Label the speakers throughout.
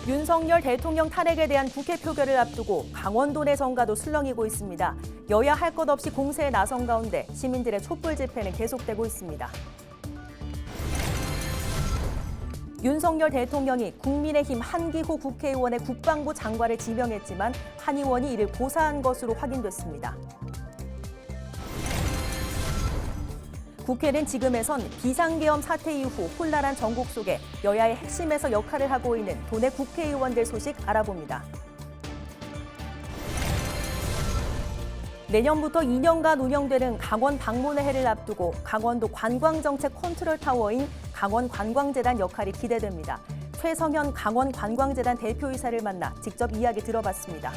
Speaker 1: 윤석열 대통령 탄핵에 대한 국회 표결을 앞두고 강원도 내 정가도 술렁이고 있습니다. 여야 할 것 없이 공세에 나선 가운데 시민들의 촛불 집회는 계속되고 있습니다. 윤석열 대통령이 국민의힘 한기호 국회의원의 국방부 장관을 지명했지만 한 의원이 이를 고사한 것으로 확인됐습니다. 국회는 지금에선 비상계엄 사태 이후 혼란한 전국 속에 여야의 핵심에서 역할을 하고 있는 도내 국회의원들 소식 알아봅니다. 내년부터 2년간 운영되는 강원 방문의 해를 앞두고 강원도 관광정책 컨트롤타워인 강원관광재단 역할이 기대됩니다. 최성현 강원관광재단 대표이사를 만나 직접 이야기 들어봤습니다.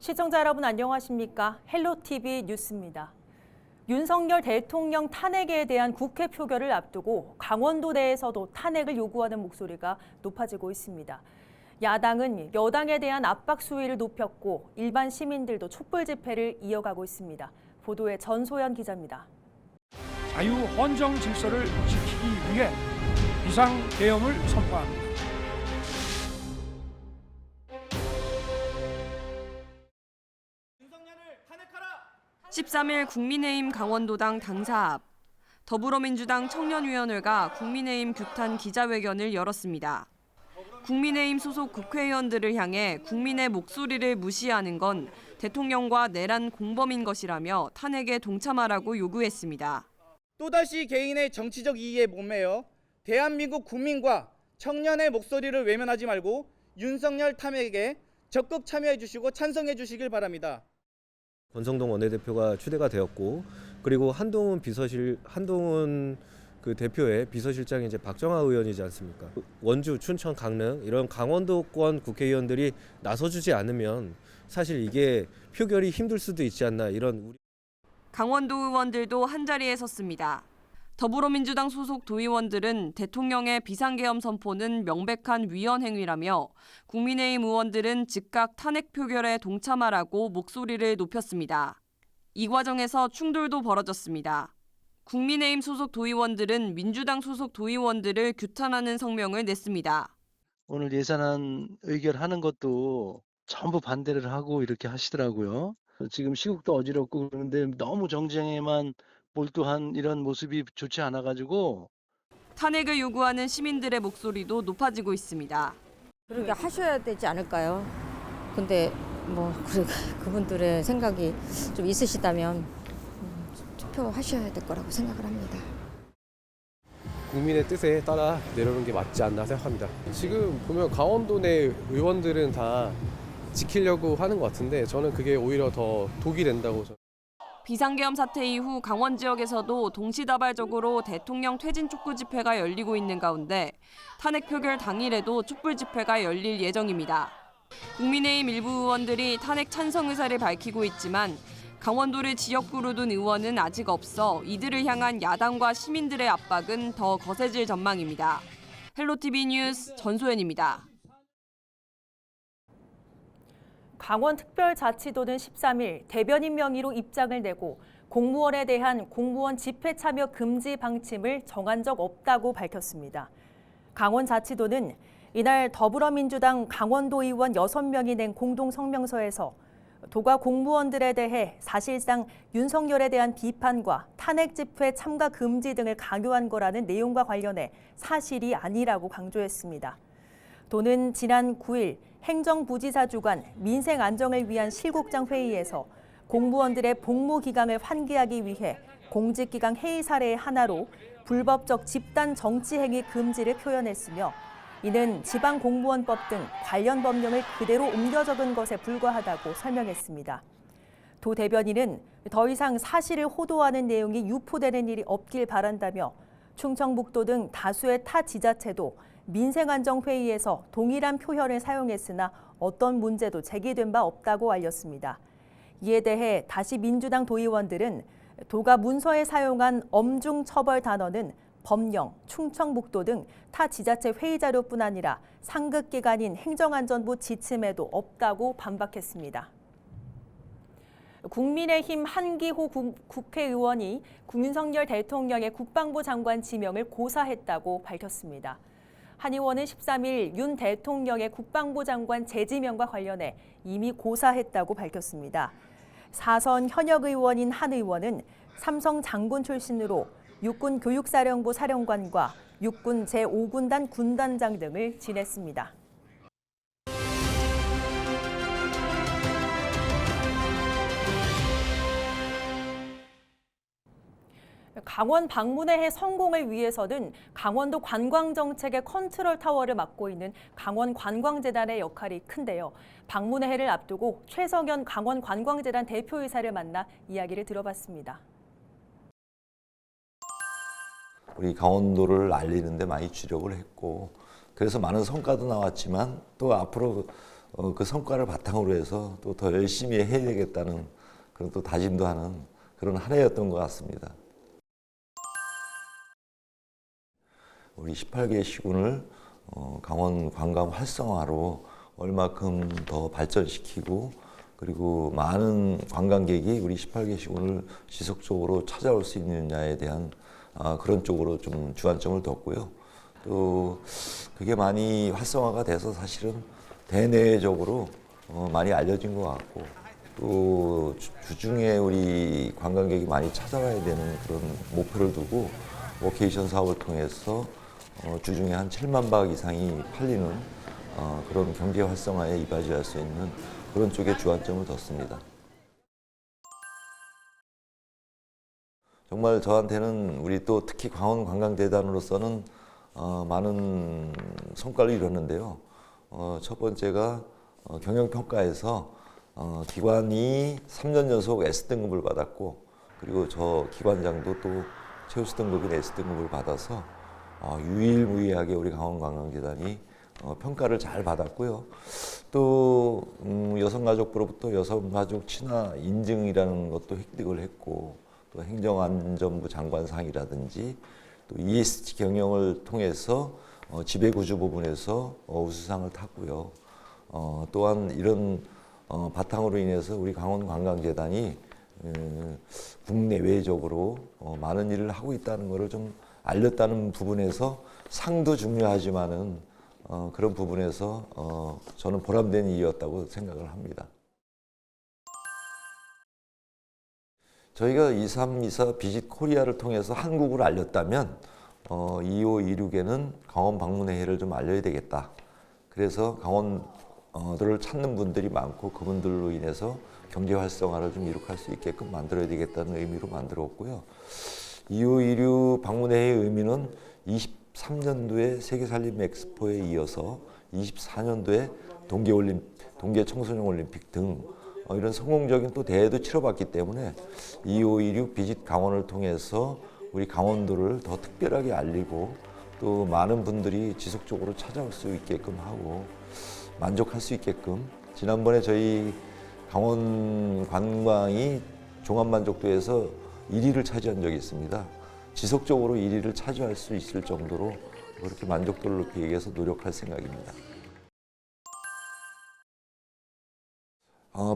Speaker 1: 시청자 여러분 안녕하십니까? 헬로티비 뉴스입니다. 윤석열 대통령 탄핵에 대한 국회 표결을 앞두고 강원도 내에서도 탄핵을 요구하는 목소리가 높아지고 있습니다. 야당은 여당에 대한 압박 수위를 높였고 일반 시민들도 촛불 집회를 이어가고 있습니다. 보도에 전소연 기자입니다.
Speaker 2: 자유 헌정 질서를 지키기 위해 비상계엄을 선포합니다.
Speaker 3: 13일 국민의힘 강원도당 당사 앞 더불어민주당 청년위원회가 국민의힘 규탄 기자회견을 열었습니다. 국민의힘 소속 국회의원들을 향해 국민의 목소리를 무시하는 건 대통령과 내란 공범인 것이라며 탄핵에 동참하라고 요구했습니다.
Speaker 4: 또다시 개인의 정치적 이익에 목매어 대한민국 국민과 청년의 목소리를 외면하지 말고 윤석열 탄핵에 적극 참여해 주시고 찬성해 주시길 바랍니다.
Speaker 5: 권성동 원내대표가 추대가 되었고, 그리고 한동훈 그 대표의 비서실장이 이제 박정하 의원이지 않습니까? 원주, 춘천, 강릉 이런 강원도권 국회의원들이 나서주지 않으면 사실 이게 표결이 힘들 수도 있지 않나 이런
Speaker 3: 강원도 의원들도 한자리에 섰습니다. 더불어민주당 소속 도의원들은 대통령의 비상계엄 선포는 명백한 위헌 행위라며 국민의힘 의원들은 즉각 탄핵 표결에 동참하라고 목소리를 높였습니다. 이 과정에서 충돌도 벌어졌습니다. 국민의힘 소속 도의원들은 민주당 소속 도의원들을 규탄하는 성명을 냈습니다.
Speaker 6: 오늘 예산안 의결하는 것도 전부 반대를 하고 이렇게 하시더라고요. 지금 시국도 어지럽고 그런데 너무 정쟁에만 몰두한 이런 모습이 좋지 않아가지고
Speaker 3: 탄핵을 요구하는 시민들의 목소리도 높아지고 있습니다.
Speaker 7: 그렇게 하셔야 되지 않을까요? 근데 그분들의 생각이 좀 있으시다면 투표하셔야 될 거라고 생각을 합니다.
Speaker 8: 국민의 뜻에 따라 내려오는 게 맞지 않나 생각합니다. 지금 보면 강원도 내 의원들은 다 지키려고 하는 것 같은데 저는 그게 오히려 더 독이 된다고.
Speaker 3: 비상계엄 사태 이후 강원 지역에서도 동시다발적으로 대통령 퇴진 촉구 집회가 열리고 있는 가운데 탄핵 표결 당일에도 촛불 집회가 열릴 예정입니다. 국민의힘 일부 의원들이 탄핵 찬성 의사를 밝히고 있지만 강원도를 지역구로 둔 의원은 아직 없어 이들을 향한 야당과 시민들의 압박은 더 거세질 전망입니다. 헬로티비 뉴스 전소연입니다.
Speaker 1: 강원특별자치도는 13일 대변인 명의로 입장을 내고 공무원에 대한 공무원 집회 참여 금지 방침을 정한 적 없다고 밝혔습니다. 강원자치도는 이날 더불어민주당 강원도 의원 6명이 낸 공동성명서에서 도가 공무원들에 대해 사실상 윤석열에 대한 비판과 탄핵 집회 참가 금지 등을 강요한 거라는 내용과 관련해 사실이 아니라고 강조했습니다. 도는 지난 9일 행정부지사 주관 민생 안정을 위한 실국장 회의에서 공무원들의 복무 기강을 환기하기 위해 공직기강 해이 사례의 하나로 불법적 집단 정치 행위 금지를 표현했으며 이는 지방공무원법 등 관련 법령을 그대로 옮겨 적은 것에 불과하다고 설명했습니다. 도 대변인은 더 이상 사실을 호도하는 내용이 유포되는 일이 없길 바란다며 충청북도 등 다수의 타 지자체도 민생안정회의에서 동일한 표현을 사용했으나 어떤 문제도 제기된 바 없다고 알렸습니다. 이에 대해 다시 민주당 도의원들은 도가 문서에 사용한 엄중 처벌 단어는 법령, 충청북도 등 타 지자체 회의 자료뿐 아니라 상급 기관인 행정안전부 지침에도 없다고 반박했습니다. 국민의힘 한기호 국회의원이 윤석열 대통령의 국방부 장관 지명을 고사했다고 밝혔습니다. 한 의원은 13일 윤 대통령의 국방부 장관 재지명과 관련해 이미 고사했다고 밝혔습니다. 사선 현역 의원인 한 의원은 삼성 장군 출신으로 육군 교육사령부 사령관과 육군 제5군단 군단장 등을 지냈습니다. 강원 방문의 해 성공을 위해서는 강원도 관광정책의 컨트롤 타워를 맡고 있는 강원관광재단의 역할이 큰데요. 방문의 해를 앞두고 최성현 강원관광재단 대표이사를 만나 이야기를 들어봤습니다.
Speaker 9: 우리 강원도를 알리는 데 많이 주력을 했고 그래서 많은 성과도 나왔지만 또 앞으로 그 성과를 바탕으로 해서 또 더 열심히 해야 되겠다는 그런 또 다짐도 하는 그런 한 해였던 것 같습니다. 우리 18개 시군을 강원 관광 활성화로 얼마큼 더 발전시키고 그리고 많은 관광객이 우리 18개 시군을 지속적으로 찾아올 수 있느냐에 대한 그런 쪽으로 좀 주안점을 뒀고요. 또 그게 많이 활성화가 돼서 사실은 대내적으로 많이 알려진 것 같고 또 주중에 우리 관광객이 많이 찾아와야 되는 그런 목표를 두고 워케이션 사업을 통해서 주중에 한 7만 박 이상이 팔리는 그런 경제 활성화에 이바지할 수 있는 그런 쪽에 주안점을 뒀습니다. 정말 저한테는 우리 또 특히 강원관광재단으로서는 많은 성과를 이뤘는데요. 첫 번째가 경영평가에서 기관이 3년 연속 S등급을 받았고 그리고 저 기관장도 또 최우수 등급인 S등급을 받아서 유일무이하게 우리 강원관광재단이 평가를 잘 받았고요. 또 여성가족부로부터 여성가족 친화 인증이라는 것도 획득을 했고 또 행정안전부 장관상이라든지 또 ESG 경영을 통해서 지배구조 부분에서 우수상을 탔고요. 또한 이런 바탕으로 인해서 우리 강원관광재단이 국내외적으로 많은 일을 하고 있다는 것을 좀 알렸다는 부분에서 상도 중요하지만은 그런 부분에서 저는 보람된 일이었다고 생각을 합니다. 저희가 2324 비짓 코리아를 통해서 한국을 알렸다면 2526에는 강원 방문의 해를 좀 알려야 되겠다. 그래서 강원도를 찾는 분들이 많고 그분들로 인해서 경제 활성화를 좀 이룩할 수 있게끔 만들어야 되겠다는 의미로 만들었고요. 2526 방문의 해의 의미는 23년도에 세계살림 엑스포에 이어서 24년도에 동계 청소년 올림픽 등 이런 성공적인 또 대회도 치러봤기 때문에 2526 비짓 강원을 통해서 우리 강원도를 더 특별하게 알리고 또 많은 분들이 지속적으로 찾아올 수 있게끔 하고 만족할 수 있게끔 지난번에 저희 강원 관광이 종합만족도에서 1위를 차지한 적이 있습니다. 지속적으로 1위를 차지할 수 있을 정도로 그렇게 만족도를 높이기 위해서 노력할 생각입니다.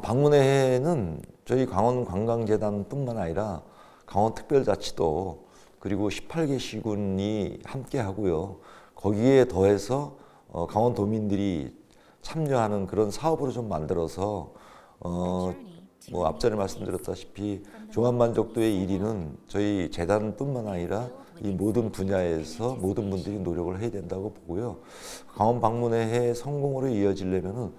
Speaker 9: 방문의 해는 저희 강원관광재단뿐만 아니라 강원특별자치도 그리고 18개 시군이 함께 하고요. 거기에 더해서 강원도민들이 참여하는 그런 사업으로 좀 만들어서 앞전에 말씀드렸다시피 종합만족도의 1위는 저희 재단뿐만 아니라 이 모든 분야에서 모든 분들이 노력을 해야 된다고 보고요. 강원 방문의 해 성공으로 이어지려면은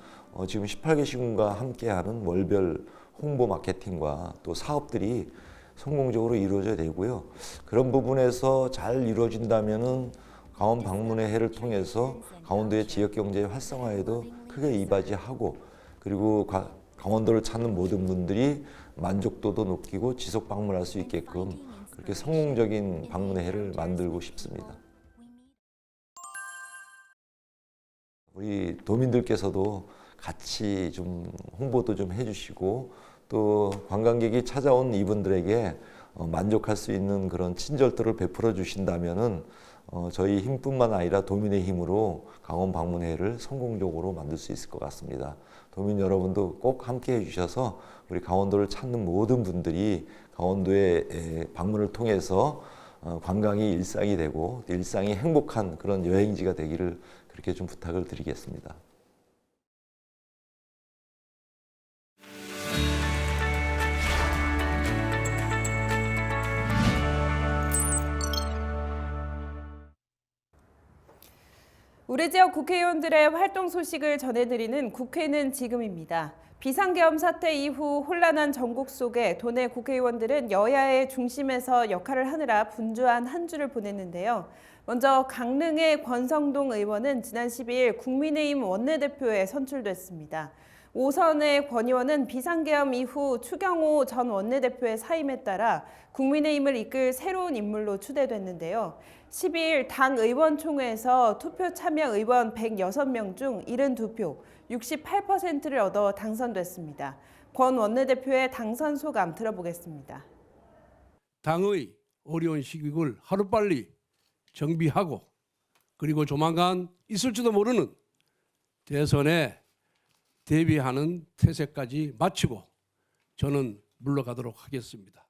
Speaker 9: 지금 18개 시군과 함께하는 월별 홍보 마케팅과 또 사업들이 성공적으로 이루어져야 되고요. 그런 부분에서 잘 이루어진다면은 강원 방문의 해를 통해서 강원도의 지역 경제 활성화에도 크게 이바지하고 그리고 강원도를 찾는 모든 분들이 만족도도 높이고 지속 방문할 수 있게끔 그렇게 성공적인 방문의 해를 만들고 싶습니다. 우리 도민들께서도 같이 좀 홍보도 좀 해주시고 또 관광객이 찾아온 이분들에게 만족할 수 있는 그런 친절도를 베풀어 주신다면은 저희 힘뿐만 아니라 도민의 힘으로 강원 방문회를 성공적으로 만들 수 있을 것 같습니다. 도민 여러분도 꼭 함께 해주셔서 우리 강원도를 찾는 모든 분들이 강원도의 방문을 통해서 관광이 일상이 되고 일상이 행복한 그런 여행지가 되기를 그렇게 좀 부탁을 드리겠습니다.
Speaker 10: 우리 지역 국회의원들의 활동 소식을 전해드리는 국회는 지금입니다. 비상계엄 사태 이후 혼란한 전국 속에 도내 국회의원들은 여야의 중심에서 역할을 하느라 분주한 한 주를 보냈는데요. 먼저 강릉의 권성동 의원은 지난 12일 국민의힘 원내대표에 선출됐습니다. 오선의 권 의원은 비상계엄 이후 추경호 전 원내대표의 사임에 따라 국민의힘을 이끌 새로운 인물로 추대됐는데요. 12일 당 의원총회에서 투표 참여 의원 106명 중 72표, 68%를 얻어 당선됐습니다. 권 원내대표의 당선 소감 들어보겠습니다.
Speaker 11: 당의 어려운 시국을 하루빨리 정비하고 그리고 조만간 있을지도 모르는 대선에 대비하는 태세까지 마치고 저는 물러가도록 하겠습니다.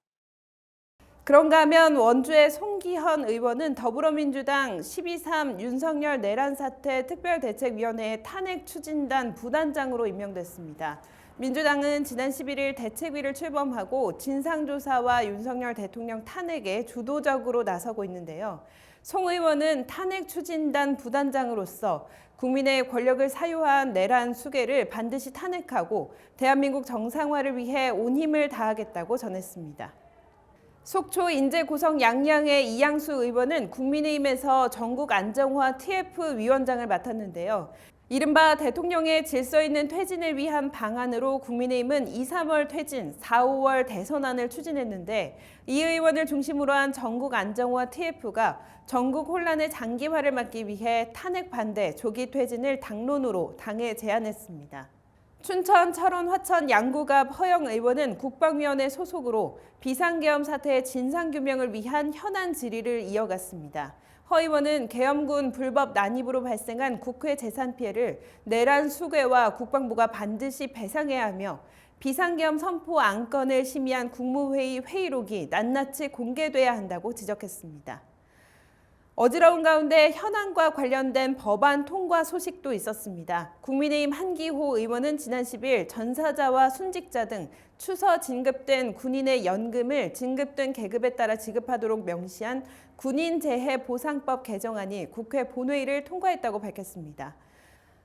Speaker 10: 그런가 하면 원주의 송기현 의원은 더불어민주당 12.3 윤석열 내란 사태 특별대책위원회 탄핵 추진단 부단장으로 임명됐습니다. 민주당은 지난 11일 대책위를 출범하고 진상조사와 윤석열 대통령 탄핵에 주도적으로 나서고 있는데요. 송 의원은 탄핵 추진단 부단장으로서 국민의 권력을 사유한 내란 수괴를 반드시 탄핵하고 대한민국 정상화를 위해 온 힘을 다하겠다고 전했습니다. 속초 인제고성 양양의 이양수 의원은 국민의힘에서 전국 안정화 TF 위원장을 맡았는데요. 이른바 대통령의 질서 있는 퇴진을 위한 방안으로 국민의힘은 2, 3월 퇴진, 4, 5월 대선안을 추진했는데 이 의원을 중심으로 한 전국 안정화 TF가 전국 혼란의 장기화를 막기 위해 탄핵 반대, 조기 퇴진을 당론으로 당에 제안했습니다. 춘천, 철원, 화천, 양구갑 허영 의원은 국방위원회 소속으로 비상계엄 사태의 진상규명을 위한 현안 질의를 이어갔습니다. 허 의원은 계엄군 불법 난입으로 발생한 국회 재산 피해를 내란 수괴와 국방부가 반드시 배상해야 하며 비상계엄 선포 안건을 심의한 국무회의 회의록이 낱낱이 공개돼야 한다고 지적했습니다. 어지러운 가운데 현안과 관련된 법안 통과 소식도 있었습니다. 국민의힘 한기호 의원은 지난 10일 전사자와 순직자 등 추서 진급된 군인의 연금을 진급된 계급에 따라 지급하도록 명시한 군인재해보상법 개정안이 국회 본회의를 통과했다고 밝혔습니다.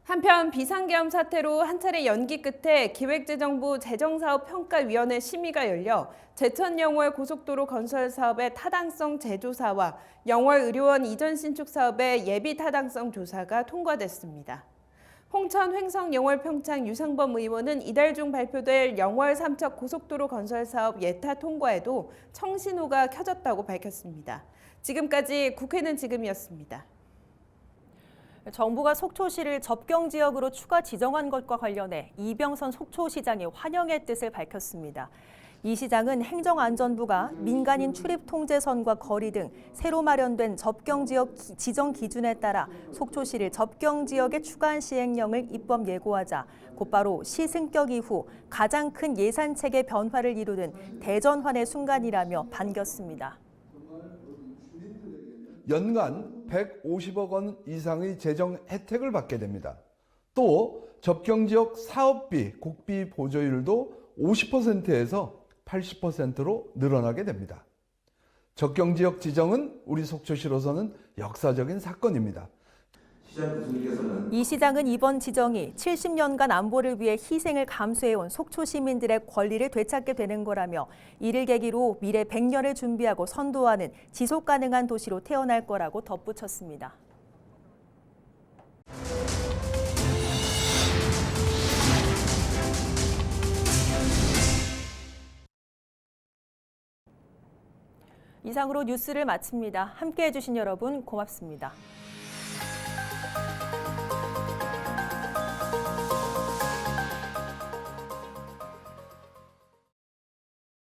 Speaker 10: 한편 비상계엄 사태로 한 차례 연기 끝에 기획재정부 재정사업평가위원회 심의가 열려 제천 영월 고속도로 건설 사업의 타당성 재조사와 영월 의료원 이전 신축 사업의 예비 타당성 조사가 통과됐습니다. 홍천 횡성 영월 평창 유상범 의원은 이달 중 발표될 영월 삼척 고속도로 건설 사업 예타 통과에도 청신호가 켜졌다고 밝혔습니다. 지금까지 국회는 지금이었습니다.
Speaker 1: 정부가 속초시를 접경지역으로 추가 지정한 것과 관련해 이병선 속초시장이 환영의 뜻을 밝혔습니다. 이 시장은 행정안전부가 민간인 출입 통제선과 거리 등 새로 마련된 접경지역 지정 기준에 따라 속초시를 접경지역에 추가한 시행령을 입법 예고하자 곧바로 시 승격 이후 가장 큰 예산체계 변화를 이루는 대전환의 순간이라며 반겼습니다.
Speaker 12: 연간 150억 원 이상의 재정 혜택을 받게 됩니다. 또 접경지역 사업비, 국비 보조율도 50%에서 80%로 늘어나게 됩니다. 접경지역 지정은 우리 속초시로서는 역사적인 사건입니다.
Speaker 1: 이 시장은 이번 지정이 70년간 안보를 위해 희생을 감수해온 속초 시민들의 권리를 되찾게 되는 거라며 이를 계기로 미래 100년을 준비하고 선도하는 지속 가능한 도시로 태어날 거라고 덧붙였습니다. 이상으로 뉴스를 마칩니다. 함께해 주신 여러분 고맙습니다.